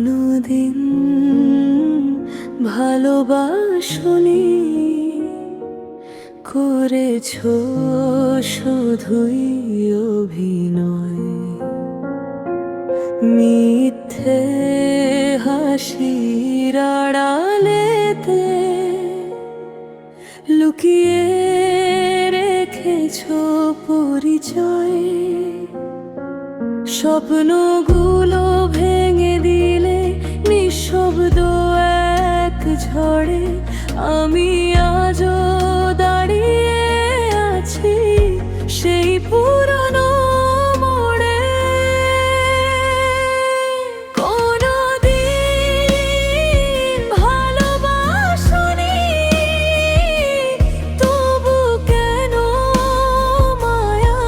কোনোদিন ভালোবাসনি, করেছ শুধুই অভিনয়। মিথ্যে হাসির আড়ালেতে লুকিয়ে রেখেছ পরিচয়। স্বপ্নগুলো ভেঙে দিলে নিঃশব্দ এক ঝড়ে আমি আজও দাঁড়িয়ে আছি সেই পুরনো মোড়ে। কোনোদিন ভালোবাসনি, তবু কেন মায়া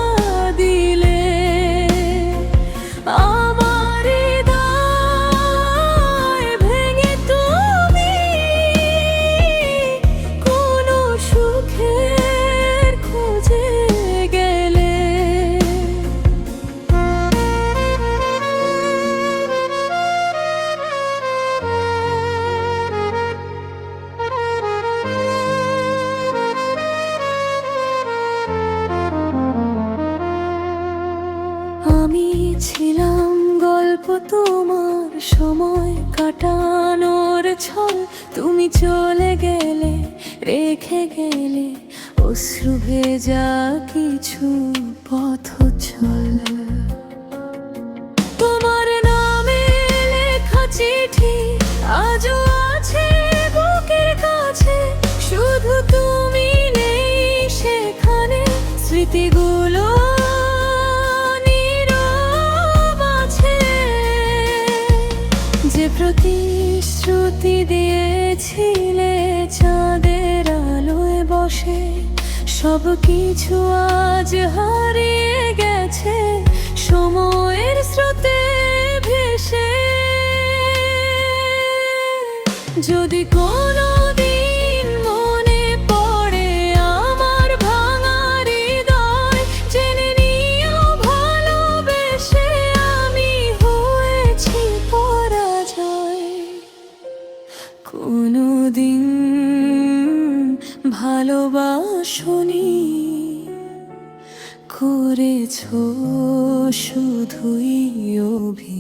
দিলে আমার হৃদয় ভেঙে? তুমি কোনো সুখের খোঁজে গেলে। আমি ছিলাম গল্প তোমার, সময় কাটানোর ছল। তুমি চলে গেলে, রেখে গেলে অশ্রু ভেজা কিছু পথচল। তোমার নামে লেখা চিঠি আজও আছে বুকের কাছে, শুধু তুমি নেই সেখানে। স্মৃতিগুলো যে প্রতিশ্রুতি দিয়েছিলে চাঁদের আলোয় বসে, সব কিছু আজ হারিয়ে গেছে সময়ের স্রোতে ভেসে। যদি কোনোদিন মনে পড়ে আমার ভাঙা হৃদয়, জেনে নিও ভালোবেসে আমি হয়েছি পরাজয়। কোনোদিন ভালোবাসনি, করেছ শুধুই অভিনয়।